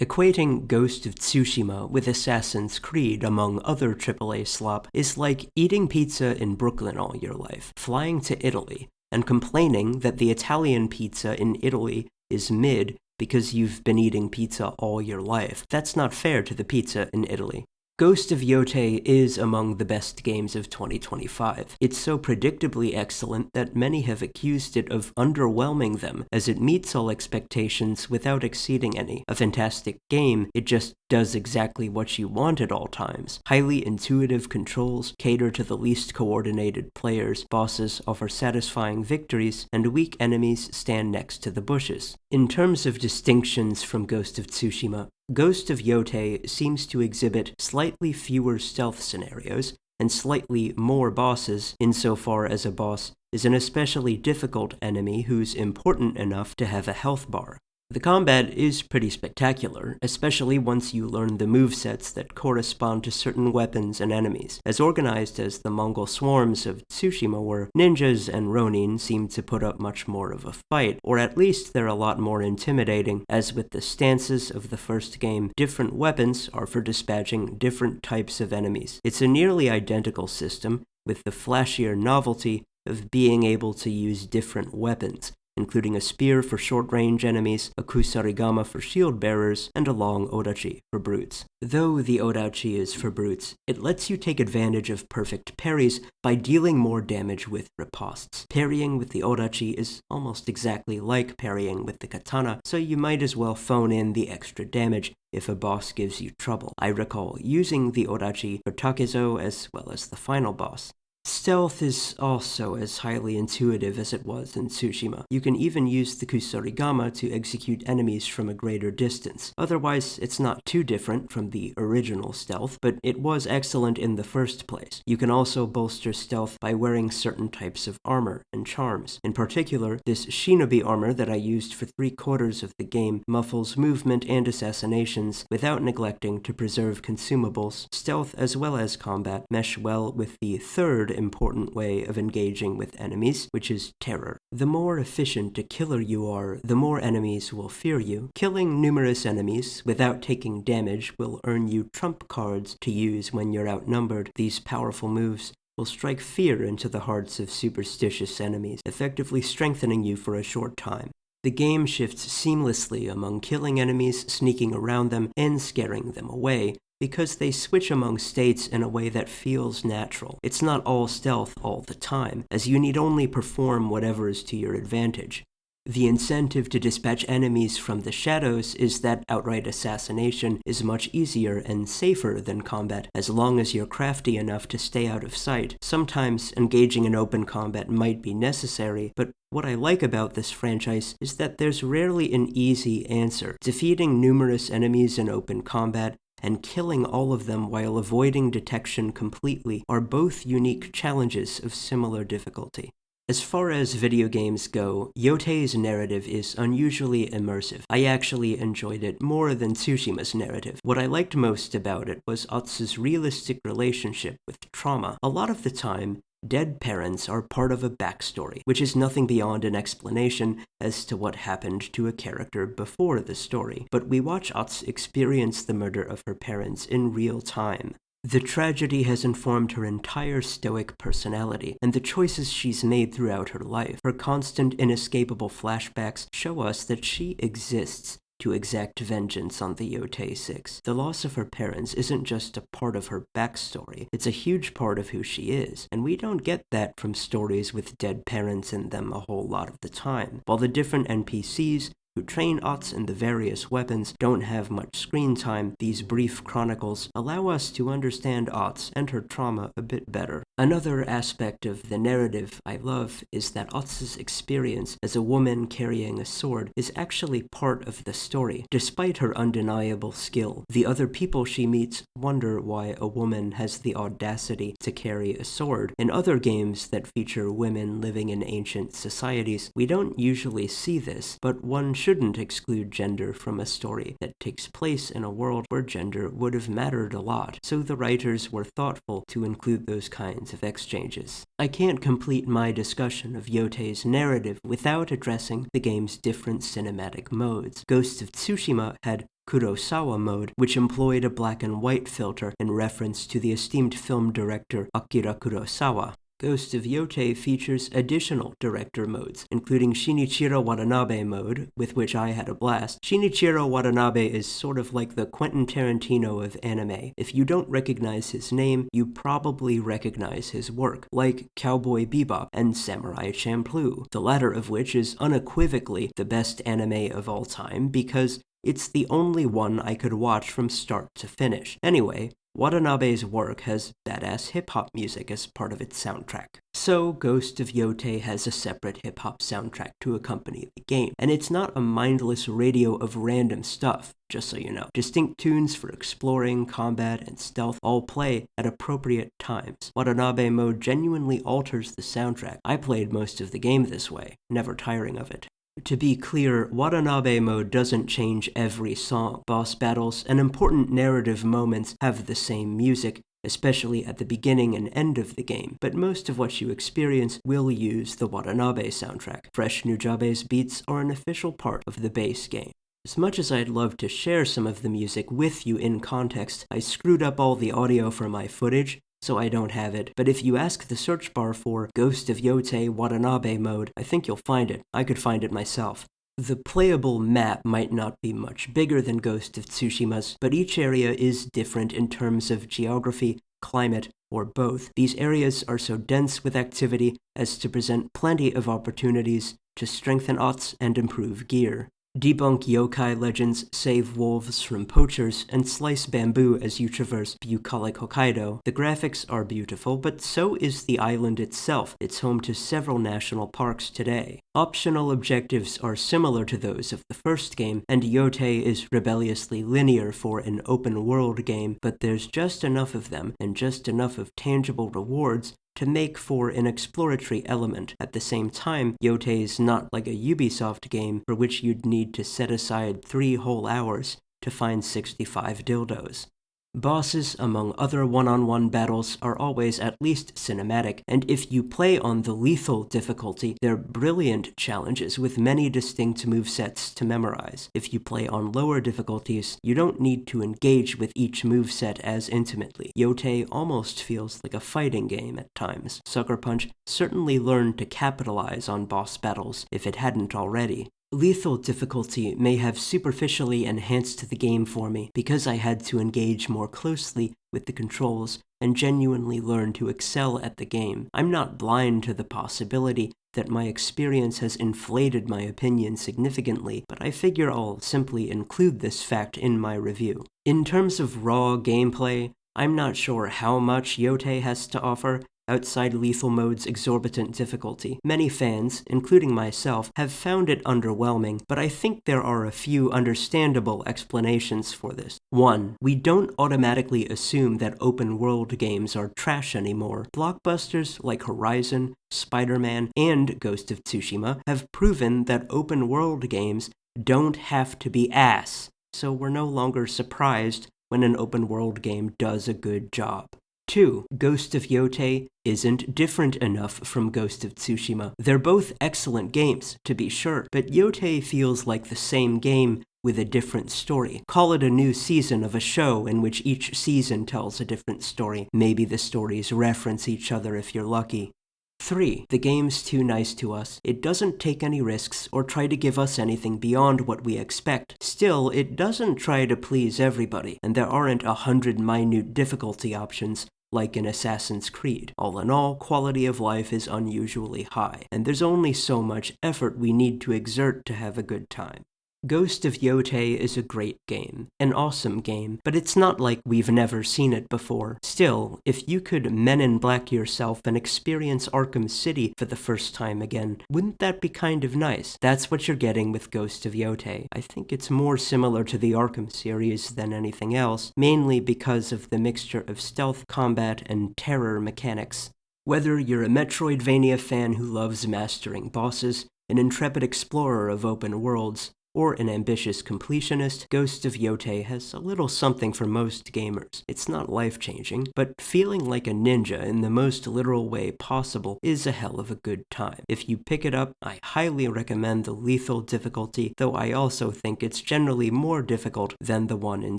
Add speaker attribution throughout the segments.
Speaker 1: Equating Ghost of Tsushima with Assassin's Creed among other AAA slop is like eating pizza in Brooklyn all your life, flying to Italy, and complaining that the Italian pizza in Italy is mid because you've been eating pizza all your life. That's not fair to the pizza in Italy. Ghost of Yotei is among the best games of 2025. It's so predictably excellent that many have accused it of underwhelming them, as it meets all expectations without exceeding any. A fantastic game, it just does exactly what you want at all times. Highly intuitive controls cater to the least coordinated players, bosses offer satisfying victories, and weak enemies stand next to the bushes. In terms of distinctions from Ghost of Tsushima, Ghost of Yotei seems to exhibit slightly fewer stealth scenarios and slightly more bosses, insofar as a boss is an especially difficult enemy who's important enough to have a health bar. The combat is pretty spectacular, especially once you learn the movesets that correspond to certain weapons and enemies. As organized as the Mongol swarms of Tsushima were, ninjas and ronin seem to put up much more of a fight, or at least they're a lot more intimidating. As with the stances of the first game, different weapons are for dispatching different types of enemies. It's a nearly identical system, with the flashier novelty of being able to use different weapons, including a spear for short-range enemies, a kusarigama for shield-bearers, and a long odachi for brutes. Though the odachi is for brutes, it lets you take advantage of perfect parries by dealing more damage with ripostes. Parrying with the odachi is almost exactly like parrying with the katana, so you might as well phone in the extra damage if a boss gives you trouble. I recall using the odachi for Takezo as well as the final boss. Stealth is also as highly intuitive as it was in Tsushima. You can even use the kusarigama to execute enemies from a greater distance. Otherwise, it's not too different from the original stealth, but it was excellent in the first place. You can also bolster stealth by wearing certain types of armor and charms. In particular, this shinobi armor that I used for 3/4 of the game muffles movement and assassinations without neglecting to preserve consumables. Stealth as well as combat mesh well with the third important way of engaging with enemies, which is terror. The more efficient a killer you are, the more enemies will fear you. Killing numerous enemies without taking damage will earn you trump cards to use when you're outnumbered. These powerful moves will strike fear into the hearts of superstitious enemies, effectively strengthening you for a short time. The game shifts seamlessly among killing enemies, sneaking around them, and scaring them away, because they switch among states in a way that feels natural. It's not all stealth all the time, as you need only perform whatever is to your advantage. The incentive to dispatch enemies from the shadows is that outright assassination is much easier and safer than combat, as long as you're crafty enough to stay out of sight. Sometimes engaging in open combat might be necessary, but what I like about this franchise is that there's rarely an easy answer. Defeating numerous enemies in open combat and killing all of them while avoiding detection completely are both unique challenges of similar difficulty. As far as video games go, Yotei's narrative is unusually immersive. I actually enjoyed it more than Tsushima's narrative. What I liked most about it was Atsu's realistic relationship with trauma. A lot of the time, dead parents are part of a backstory, which is nothing beyond an explanation as to what happened to a character before the story. But we watch Atsu experience the murder of her parents in real time. The tragedy has informed her entire stoic personality and the choices she's made throughout her life. Her constant, inescapable flashbacks show us that she exists to exact vengeance on the Yotei Six. The loss of her parents isn't just a part of her backstory, it's a huge part of who she is, and we don't get that from stories with dead parents in them a whole lot of the time. While the different NPCs who train Atsu in the various weapons don't have much screen time, these brief chronicles allow us to understand Atsu and her trauma a bit better. Another aspect of the narrative I love is that Atsu's experience as a woman carrying a sword is actually part of the story. Despite her undeniable skill, the other people she meets wonder why a woman has the audacity to carry a sword. In other games that feature women living in ancient societies, we don't usually see this, but one shouldn't exclude gender from a story that takes place in a world where gender would have mattered a lot, so the writers were thoughtful to include those kinds of exchanges. I can't complete my discussion of Yotei's narrative without addressing the game's different cinematic modes. Ghost of Tsushima had Kurosawa mode, which employed a black and white filter in reference to the esteemed film director Akira Kurosawa. Ghost of Yotei features additional director modes, including Shinichiro Watanabe mode, with which I had a blast. Shinichiro Watanabe is sort of like the Quentin Tarantino of anime. If you don't recognize his name, you probably recognize his work, like Cowboy Bebop and Samurai Champloo, the latter of which is unequivocally the best anime of all time because it's the only one I could watch from start to finish. Anyway, Watanabe's work has badass hip-hop music as part of its soundtrack. So, Ghost of Yotei has a separate hip-hop soundtrack to accompany the game, and it's not a mindless radio of random stuff, just so you know. Distinct tunes for exploring, combat, and stealth all play at appropriate times. Watanabe mode genuinely alters the soundtrack. I played most of the game this way, never tiring of it. To be clear, Watanabe mode doesn't change every song. Boss battles and important narrative moments have the same music, especially at the beginning and end of the game, but most of what you experience will use the Watanabe soundtrack. Fresh Nujabe's beats are an official part of the base game. As much as I'd love to share some of the music with you in context, I screwed up all the audio for my footage, so I don't have it, but if you ask the search bar for Ghost of Yotei Watanabe mode, I think you'll find it. I could find it myself. The playable map might not be much bigger than Ghost of Tsushima's, but each area is different in terms of geography, climate, or both. These areas are so dense with activity as to present plenty of opportunities to strengthen odds and improve gear. Debunk yokai legends, save wolves from poachers, and slice bamboo as you traverse bucolic Hokkaido. The graphics are beautiful, but so is the island itself. It's home to several national parks today. Optional objectives are similar to those of the first game, and Yotei is rebelliously linear for an open-world game, but there's just enough of them, and just enough of tangible rewards to make for an exploratory element. At the same time, Yotei is not like a Ubisoft game for which you'd need to set aside 3 whole hours to find 65 dildos. Bosses, among other one-on-one battles, are always at least cinematic, and if you play on the lethal difficulty, they're brilliant challenges with many distinct movesets to memorize. If you play on lower difficulties, you don't need to engage with each moveset as intimately. Yotei almost feels like a fighting game at times. Sucker Punch certainly learned to capitalize on boss battles if it hadn't already. Lethal difficulty may have superficially enhanced the game for me because I had to engage more closely with the controls and genuinely learn to excel at the game. I'm not blind to the possibility that my experience has inflated my opinion significantly, but I figure I'll simply include this fact in my review. In terms of raw gameplay, I'm not sure how much Yotei has to offer outside lethal mode's exorbitant difficulty. Many fans, including myself, have found it underwhelming, but I think there are a few understandable explanations for this. 1. We don't automatically assume that open-world games are trash anymore. Blockbusters like Horizon, Spider-Man, and Ghost of Tsushima have proven that open-world games don't have to be ass, so we're no longer surprised when an open-world game does a good job. 2. Ghost of Yotei isn't different enough from Ghost of Tsushima. They're both excellent games, to be sure, but Yotei feels like the same game with a different story. Call it a new season of a show in which each season tells a different story. Maybe the stories reference each other if you're lucky. 3. The game's too nice to us. It doesn't take any risks or try to give us anything beyond what we expect. Still, it doesn't try to please everybody, and there aren't 100 minute difficulty options like in Assassin's Creed. All in all, quality of life is unusually high, and there's only so much effort we need to exert to have a good time. Ghost of Yotei is a great game, an awesome game, but it's not like we've never seen it before. Still, if you could Men in Black yourself and experience Arkham City for the first time again, wouldn't that be kind of nice? That's what you're getting with Ghost of Yotei. I think it's more similar to the Arkham series than anything else, mainly because of the mixture of stealth, combat, and terror mechanics. Whether you're a Metroidvania fan who loves mastering bosses, an intrepid explorer of open worlds, or an ambitious completionist, Ghost of Yotei has a little something for most gamers. It's not life-changing, but feeling like a ninja in the most literal way possible is a hell of a good time. If you pick it up, I highly recommend the lethal difficulty, though I also think it's generally more difficult than the one in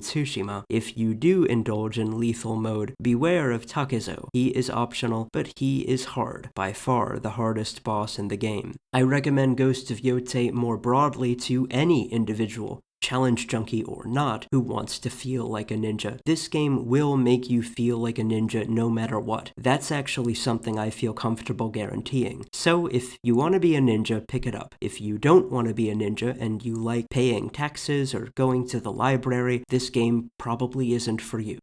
Speaker 1: Tsushima. If you do indulge in lethal mode, beware of Takezo. He is optional, but he is hard, by far the hardest boss in the game. I recommend Ghost of Yotei more broadly to any individual, challenge junkie or not, who wants to feel like a ninja. This game will make you feel like a ninja no matter what. That's actually something I feel comfortable guaranteeing. So if you want to be a ninja, pick it up. If you don't want to be a ninja and you like paying taxes or going to the library, this game probably isn't for you.